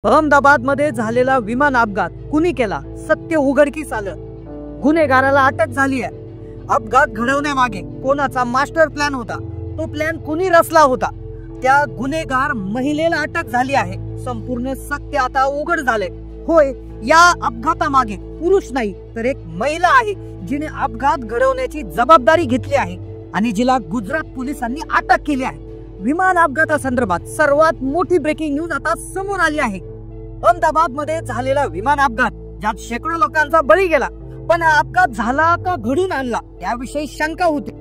अहमदाबाद मध्ये झालेला विमान अपघात कुणी केला, सत्य उघडकीस आलं. गुन्हेगाराला अटक झाली आहे. अपघात घडवण्यामागे कोणाचा मास्टर प्लॅन होता, तो प्लॅन कुणी रचला होता, त्या गुन्हेगार महिलेला अटक झाली आहे. संपूर्ण सत्य आता उघड झाले. होय, या अपघातामागे पुरुष नाही तर एक महिला आहे, जिने अपघात घडवण्याची जबाबदारी घेतली आहे आणि जिला गुजरात पोलिसांनी अटक केली आहे. विमान अपघातासंदर्भात सर्वात मोठी ब्रेकिंग न्यूज आता समोर आली आहे. अहमदाबाद मध्ये झालेला विमान अपघात, ज्यात शेकडो लोकांचा बळी गेला, पण हा अपघात झाला का घडून आणला याविषयी शंका होती.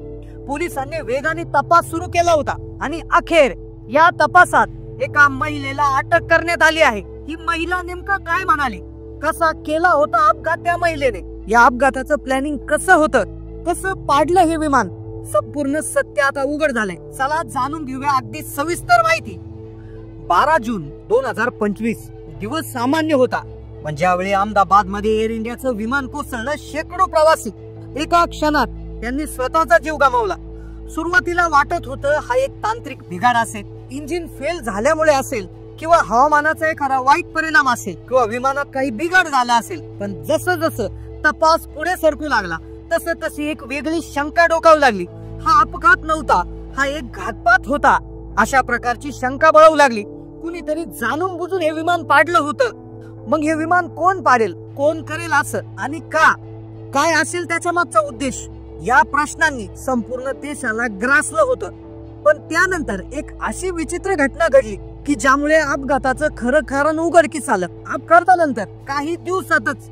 पोलिसांनी वेगाने तपास सुरू केला होता आणि अखेर या तपासात एका महिलेला अटक करण्यात आली आहे. ही महिला नेमका काय म्हणाली, कसा केला होता अपघात त्या महिलेने, या अपघाताचं प्लॅनिंग कसं होतं, कसं पाडलं हे विमान, संपूर्ण सत्य आता उघड झालंय. चला जाणून घेऊया अगदी सविस्तर माहिती. 12 जून 2025 दिवस सामान्य होता, पण ज्यावेळी अहमदाबाद मध्ये एअर इंडियाचं विमान कोसळलं, शेकडो प्रवासी एका क्षणात त्यांनी स्वतःचा जीव गमावला. सुरुवातीला वाटत होतं हा एक तांत्रिक बिघाड असेल, इंजिन फेल झाल्यामुळे असेल, किंवा हवामानाचा एखादा वाईट परिणाम असेल, किंवा विमानात काही बिघाड झाला असेल. पण जसं जसं तपास पुढे सरकू लागला, तसं तशी एक वेगळी शंका डोकावू लागली. हा अपघात नव्हता, हा एक घातपात होता, अशा प्रकारची शंका बळावू लागली. कुणीतरी जाणून बुजून हे विमान पाडलं होतं. मग हे विमान कोण पाडेल, कोण करेल असं, आणि का, काय असेल त्याच्या मागचा उद्देश, या प्रश्नांनी संपूर्ण देशाला ग्रासलं होतं. पण त्यानंतर एक अशी विचित्र घटना घडली की ज्यामुळे अपघाताचं खरं कारण उघडकीस आलं. अपघातानंतर काही दिवसातच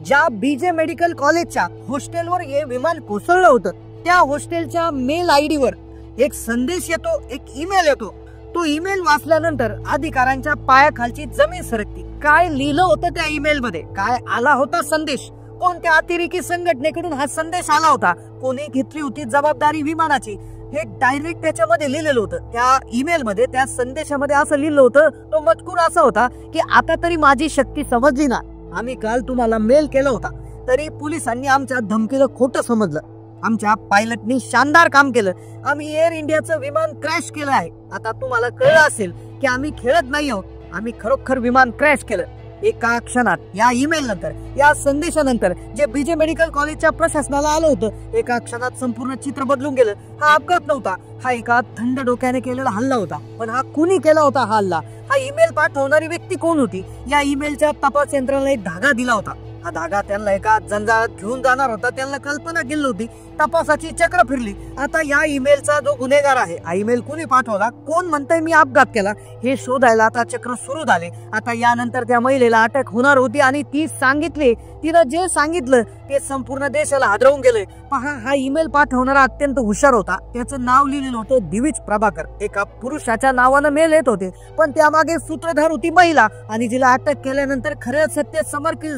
ज्या बीजे मेडिकल कॉलेजच्या हॉस्टेलवर हे विमान कोसळलं होतं, त्या हॉस्टेलच्या मेल आयडी वर एक संदेश येतो, एक ईमेल येतो. तो ईमेल वाचल्यानंतर अधिकाऱ्यांच्या पायाखालची जमीन सरकती. काय लिहिलं होतं त्या ईमेल मध्ये, काय आला होता संदेश, कोणत्या अतिरेकी संघटनेकडून हा संदेश आला होता, कोणी घेतली होती जबाबदारी विमानाची, हे डायरेक्ट त्याच्यामध्ये लिहिलेलं होतं. त्या ईमेल मध्ये, त्या संदेशामध्ये असं लिहिलं होतं, तो मजकूर असा होता की आता तरी माझी शक्ती समजली ना, आम्ही काल तुम्हाला मेल केला होता, तरी पोलिसांनी आमच्या धमकीला खोटं समजलं. आमच्या पायलटनी शानदार काम केलं, आम्ही एअर इंडियाचं विमान क्रॅश केलं आहे. आता तुम्हाला कळलं असेल की आम्ही खेळत नाही आहोत, आम्ही खरोखर विमान क्रॅश केलं. एका क्षणात या ईमेल नंतर, या संदेशानंतर जे बीजे मेडिकल कॉलेजच्या प्रशासनाला आलं होतं, एका क्षणात संपूर्ण चित्र बदलून गेलं. हा अपघात नव्हता, हा एका थंड डोक्याने केलेला हल्ला होता. पण हा कुणी केला होता हा हल्ला, हा ईमेल पाठवणारी व्यक्ती कोण होती, या ईमेलच्या तपास यंत्रणाला एक धागा दिला होता. हा धागा त्यांना एका जंजाळात घेऊन जाणार होता. त्यांना कल्पना केली होती, तपासाची चक्र फिरली. आता या ईमेलचा जो गुन्हेगार आहे, हा ईमेल कुणी पाठवला, कोण म्हणतंय मी अपघात केला, हे शोधायला आता चक्र सुरू झाले. आता यानंतर त्या महिलेला अटक होणार होती आणि ती सांगितले, तिनं जे सांगितलं ते संपूर्ण देशाला हादरवून गेले. पहा, हा ईमेल पाठवणारा अत्यंत हुशार होता. त्याचं नाव लिहिलेलं होतं दिविज प्रभाकर. एका पुरुषाच्या नावानं मेल येत होते, पण त्यामागे सूत्रधार होती महिला, आणि जिला अटक केल्यानंतर खरं सत्य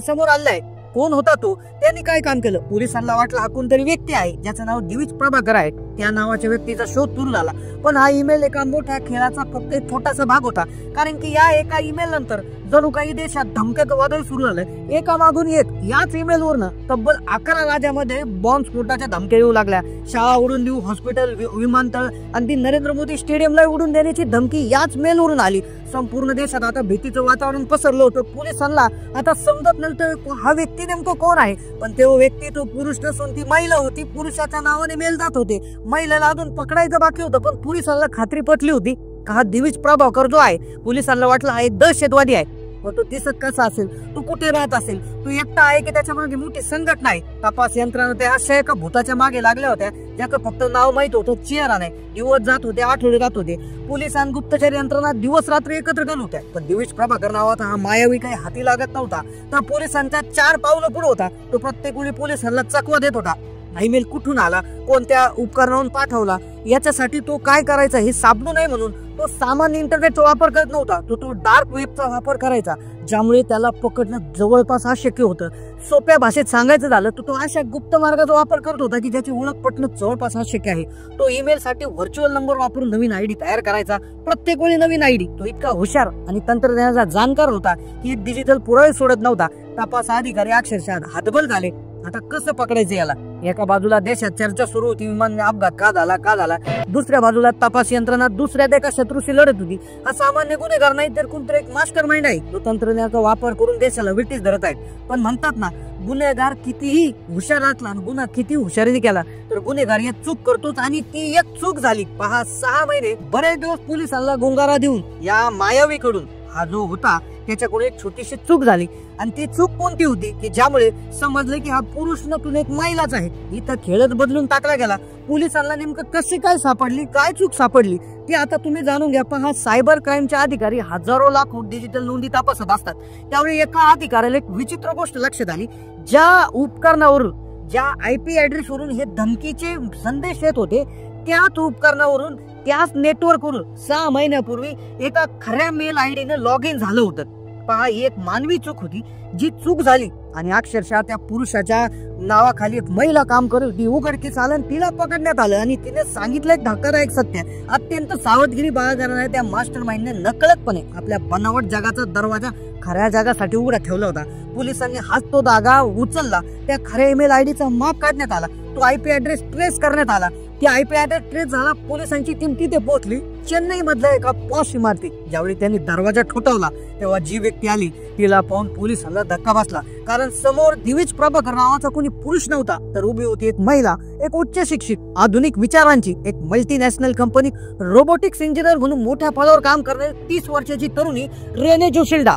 समोर आलंय. कोण होता तो, त्यांनी काय काम केलं, पोलिसांना वाटलं हा कोणतरी व्यक्ती आहे ज्याचं नाव दिविज प्रभाकर आहे. त्या नावाच्या व्यक्तीचा शोध सुरू झाला. पण हा ईमेल एका मोठ्या खेळाचा फक्त एक छोटासा भाग होता, कारण की या एका ईमेल नंतर जणू काही देशात धमक्याचं वादळ सुरू झालं. एका मागून एक याच ईमेलवरनं तब्बल 11 राज्यामध्ये बॉम्ब स्फोटाच्या धमक्या येऊ लागल्या. शाळा उडून देऊ, हॉस्पिटल, विमानतळ, आणि नरेंद्र मोदी स्टेडियमला उडून देण्याची धमकी याच मेलवरून आली. संपूर्ण देशात आता भीतीचं वातावरण पसरलं होतं. पोलिसांना आता समजत नव्हतं हा व्यक्ती नेमकं कोण आहे. पण तो व्यक्ती, तो पुरुष नसून ती महिला होती. पुरुषाच्या नावाने मेल जात होते. महिलेला अजून पकडायचं बाकी होतं, पण पोलिसांना खात्री पटली होती का हा दिविज प्रभाकर जो आहे, पोलिसांना वाटलं हा एक दहशतवादी आहे. तो दिसत कसा असेल, तो कुठे राहत असेल, तो एकटा आहे की त्याच्या मागे मोठी संघटना आहे. तपास यंत्रणा त्या अशा एका भूताच्या मागे लागल्या होत्या, ज्याचं फक्त नाव माहित होतं, चेहरा नाही. दिवस जात होते, आठवडे जात होते. पोलिसांनी गुप्तचर यंत्रणा दिवस रात्री एकत्र करून होत्या. पण दिविज प्रभाकर नावाचा हा मायावी काही हाती लागत नव्हता. तर पोलिसांच्या 4 पावलं पुढे होता. तो प्रत्येक वेळी पोलिसांना चकवा देत होता. ईमेल कुठून आला, कोणत्या उपकरणावरून पाठवला, याच्यासाठी तो काय करायचा हे सापडू नये म्हणून तो सामान्य इंटरनेटचा वापर करत नव्हता. तो डार्क वेबचा वापर करायचा, ज्यामुळे त्याला पकडणं जवळपास अशक्य होतं. सोप्या भाषेत सांगायचं झालं तर तो अशा गुप्त मार्गाचा वापर करत होता की ज्याची ओळख पटणं जवळपास अशक्य आहे. तो ईमेल साठी व्हर्च्युअल नंबर वापरून नवीन आयडी तयार करायचा. प्रत्येक वेळी नवीन आयडी. तो इतका हुशार आणि तंत्रज्ञानाचा जाणकार होता की डिजिटल पुरावे सोडत नव्हता. तपास अधिकारी अक्षरशः हतबल झाले. आता कसं पकडायचं याला? एका बाजूला देशात चर्चा सुरू होती, विमान अपघात का झाला, दुसऱ्या बाजूला तपास यंत्रणा दुसऱ्या एका शत्रूशी लढत होती. हा सामान्य गुन्हेगार नाही तर कोणतरी एक मास्टर माइंड आहे, तो तंत्रज्ञानाचा वापर करून देशाला विटीस धरत आहेत. पण म्हणतात ना, गुन्हेगार कितीही हुशार असला आणि गुन्हा किती हुशारीने केला तर गुन्हेगार एक चूक करतोच, आणि ती एक चूक झाली. पहा, 6 महिने बरेच दिवस पोलिसांना गोंगारा देऊन या मायावीकडून हा जो होता त्याच्याकडून एक छोटीशी चूक झाली. आणि ती चूक कोणती होती की ज्यामुळे समजलं की हा पुरुष नसून एक महिलाच आहे. इथं खेळच बदलून टाकला गेला. पोलिसांना नेमकं कशी काय सापडली, काय चूक सापडली ती आता तुम्ही जाणून घ्या. पहा, सायबर क्राईमचे अधिकारी हजारो लाखो डिजिटल नोंदी तपासत असतात. त्यावेळी एका अधिकाऱ्याला एक विचित्र गोष्ट लक्षात आली. ज्या उपकरणावरून, ज्या IP ऍड्रेस वरून हे धमकीचे संदेश येत होते, त्याच उपकरणावरून, त्याच नेटवर्कवरून 6 महिन्यापूर्वी एका खऱ्या मेल ID ने लॉग इन झालं होतं. पहा, ही एक मानवी चूक होती, जी चूक झाली आणि अक्षरशः त्या पुरुषाच्या नावाखाली एक महिला काम करत होती. उघडकीस आलं, तिला पकडण्यात आलं आणि तिने सांगितलं एक धक्कादायक सत्य. अत्यंत सावधगिरी बाळगणाऱ्या त्या मास्टर माइंडने नकळतपणे आपल्या बनावट जगाचा दरवाजा खऱ्या जगासाठी उघडा ठेवला होता. पोलिसांनी हाच तो धागा उचलला. त्या खऱ्या ईमेल आयडीचा माप काढण्यात आला. तो IP ऍड्रेस ट्रेस करण्यात आला. ती IP ऍड्रेस ट्रेस झाला. पोलिसांची टीम तिथे पोहोचली, चेन्नई मधल्या एका पॉश इमारतीत. ज्यावेळी त्यांनी दरवाजा ठोठावला तेव्हा जी व्यक्ती आली तिला पाहून पोलिसांना धक्का बसला. कारण समोर दिविज प्रभाकर नावाचा कोणी पुरुष नव्हता, तर उभी होती एक महिला, एक उच्च शिक्षित, आधुनिक विचारांची, एक मल्टीनॅशनल कंपनी रोबोटिक्स इंजिनियर म्हणून मोठ्या पदावर काम करणारी 30 वर्षाची तरुणी रेने जोशिल्डा.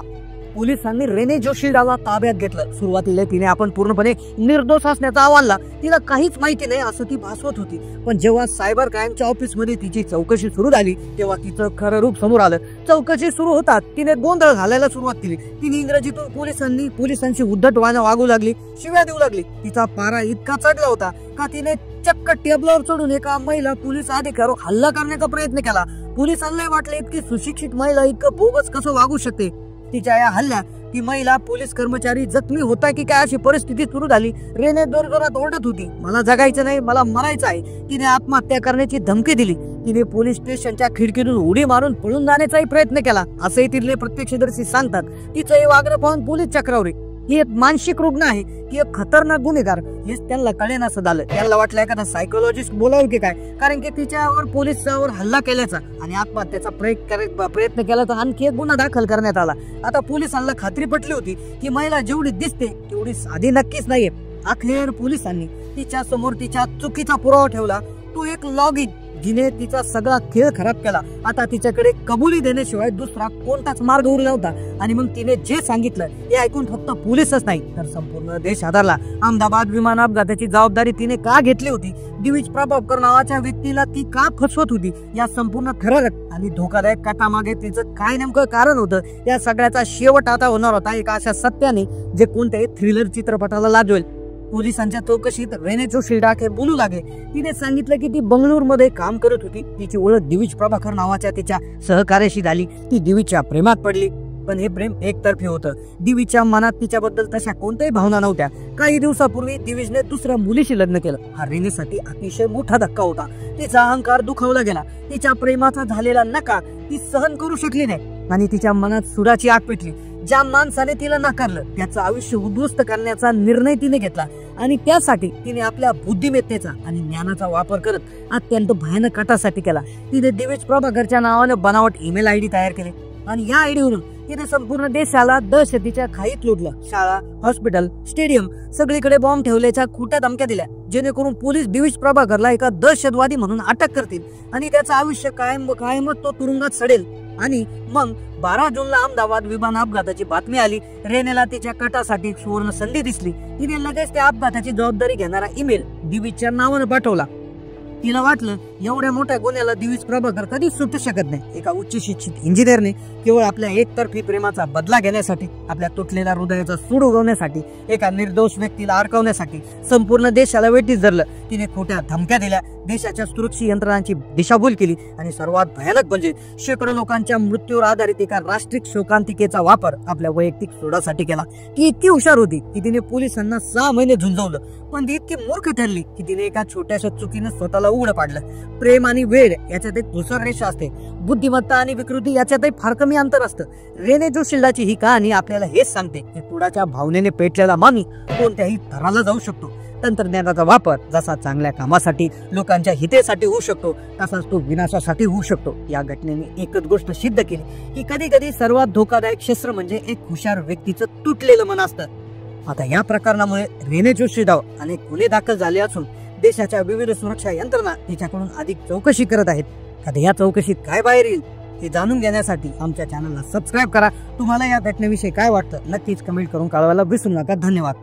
पोलिसांनी रेने जोशिल्डाला ताब्यात घेतलं. सुरुवातीला तिने आपण पूर्णपणे निर्दोष असण्याचा अहवालला, तिला काहीच माहिती नाही असं ती भासवत होती. पण जेव्हा सायबर क्राईमच्या ऑफिसमध्ये तिची चौकशी सुरू झाली तेव्हा तिचं खरं रूप समोर आलं. चौकशी सुरू होतात तिने गोंधळ घालायला सुरुवात केली. तिने इंग्रजीतून पोलिसांशी उद्धटपणे वागू लागली, शिव्या देऊ लागली. तिचा पारा इतका चढला होता का तिने चक्क टेबलावर चढून एका महिला पोलीस अधिकाऱ्यावर हल्ला करण्याचा प्रयत्न केला. पोलिसांना वाटले इतकी सुशिक्षित महिला इतकं बोगस कसं वागू शकते. तिच्या या हल्ल्यात ती महिला पोलीस कर्मचारी जखमी होता की काय अशी परिस्थिती सुरू झाली. रेने जोरजोरात ओरडत होती, मला जगायचं नाही, मला मरायचं आहे. तिने आत्महत्या करण्याची धमकी दिली. तिने पोलीस स्टेशनच्या खिडकीतून उडी मारून पळून जाण्याचाही प्रयत्न केला, असंही तिथले प्रत्यक्षदर्शी सांगतात. तिचं हे वागणं पाहून पोलीस चक्रावरी. ही एक मानसिक रुग्ण आहे, की एक खतरनाक गुन्हेगार, हेच त्यांना कळेनासं झालं. त्यांना वाटलं एखादा सायकोलॉजिस्ट बोलावं की काय, कारण की तिच्यावर पोलिसावर हल्ला केल्याचा आणि आत्महत्येचा प्रयत्न केल्याचा आणखी एक गुन्हा दाखल करण्यात आला. आता पोलिसांना खात्री पटली होती की महिला जेवढी दिसते तेवढी साधी नक्कीच नाहीये. अखेर पोलिसांनी तिच्या समोर तिच्या चुकीचा पुरावा ठेवला. तो एक लॉग इन, जिने तिचा सगळा खेळ खराब केला. आता तिच्याकडे कबुली देण्याशिवाय दुसरा कोणताच मार्ग उरला होता. आणि मग तिने जे सांगितलं हे ऐकून फक्त पोलीसच नाही तर संपूर्ण देश हादरला. अहमदाबाद विमान अपघाताची जबाबदारी तिने का घेतली होती, दिविज प्रभाकर नावाच्या व्यक्तीला ती का फसवत होती, या संपूर्ण खरगट आणि धोकादायक कथामागे तिचं काय नेमकं कारण होतं, या सगळ्याचा शेवट आता होणार होता एका अशा सत्याने जे कोणत्याही थ्रिलर चित्रपटाला लाजवेल. पोलिसांच्या चौकशीत रेने जोशिल्डा अखेर बोलू लागले. तिने सांगितलं की ती बंगळुरूमध्ये काम करत होती. तिची ओळख दिविज प्रभाकर नावाच्या तिच्या सहकार्याशी झाली. ती दिविजच्या प्रेमात पडली, पण हे प्रेम एकतर्फी होतं. दिविजच्या मनात तिच्याबद्दल तशा कोणत्याही भावना नव्हत्या. काही दिवसापूर्वी दिविजने दुसऱ्या मुलीशी लग्न केलं. हा रेनेसाठी अतिशय मोठा धक्का होता. तिचा अहंकार दुखावला गेला. तिच्या प्रेमाचा झालेला नकार ती सहन करू शकली नाही आणि तिच्या मनात सुराची आग पेटली. ज्या माणसाने तिला नाकारलं त्याचं आयुष्य उद्ध्वस्त करण्याचा निर्णय तिने घेतला आणि त्यासाठी तिने आपल्या बुद्धिमत्तेचा आणि ज्ञानाचा वापर करत अत्यंत भयानक कटासाठी केला. तिने दिविज प्रभाकरच्या नावाने बनावट ईमेल ID तयार केले आणि या आयडीवरून तिने संपूर्ण देशाला दहशतीच्या खाईत लुटलं. शाळा, हॉस्पिटल, स्टेडियम सगळीकडे बॉम्ब ठेवल्याच्या खोट्या धमक्या दिल्या, जेणेकरून पोलीस दिविज प्रभाकरला एका दहशतवादी म्हणून अटक करतील आणि त्याचं आयुष्य कायमच तो तुरुंगात सडेल. आणि मग 12 जूनला अहमदाबाद विमान अपघाताची बातमी आली. रेनेला तिच्या कटासाठी सुवर्ण संधी दिसली. तिने लगेच त्या अपघाताची जबाबदारी घेणारा ईमेल दिविजच्या नावाने पाठवला. तिला वाटलं एवढ्या मोठ्या गुन्ह्याला दिविज प्रभाकर कधीच सुटू शकत नाही. एका उच्च शिक्षित इंजिनियरने केवळ आपल्या एकतर्फी प्रेमाचा बदला घेण्यासाठी, आपल्या तुटलेल्या हृदयाचा सूड उगवण्यासाठी, एका निर्दोष व्यक्तीला अडकवण्यासाठी संपूर्ण देशाला वेठीस धरलं. तिने खोट्या धमक्या दिल्या, देशाच्या सुरक्षा यंत्रणांची दिशाभूल केली आणि सर्वात भयानक म्हणजे शेकडो लोकांच्या मृत्यूवर आधारित एका राष्ट्रीय शोकांतिकेचा वापर आपल्या वैयक्तिक सोडासाठी केला. ती इतकी हुशार होती की तिने पोलिसांना 6 महिने झुंजवलं, पण ती इतकी मूर्ख ठरली की तिने एका छोट्याशा चुकीने स्वतःला उघड पाडलं. प्रेम आणि वेळ याच्यात एक धुसर रेषा असते. बुद्धिमत्ता आणि विकृती याच्यातही फार कमी अंतर असतं. रेने जोशील्डाची ही कहाणी आपल्याला हेच सांगते की कुणाच्या भावनेने पेटलेला माणूस कोणत्याही थराला जाऊ शकतो. तंत्रज्ञानाचा वापर जसा चांगल्या कामासाठी, लोकांच्या हितेसाठी होऊ शकतो, तसाच तो विनाशासाठी होऊ शकतो. या घटनेने एकच गोष्ट सिद्ध केली की कधी कधी सर्वात धोकादायक शस्त्र म्हणजे एक हुशार व्यक्तीचं तुटलेलं मन असतं. आता या प्रकरणामुळे रेने जोशीडाव अनेक गुन्हे दाखल झाले असून देशाच्या विविध सुरक्षा यंत्रणा तिच्याकडून अधिक चौकशी करत आहेत. आता या चौकशीत काय बाहेर येईल हे जाणून घेण्यासाठी आमच्या चॅनलला सबस्क्राईब करा. तुम्हाला या घटनेविषयी काय वाटतं नक्कीच कमेंट करून कळवायला विसरू नका. धन्यवाद.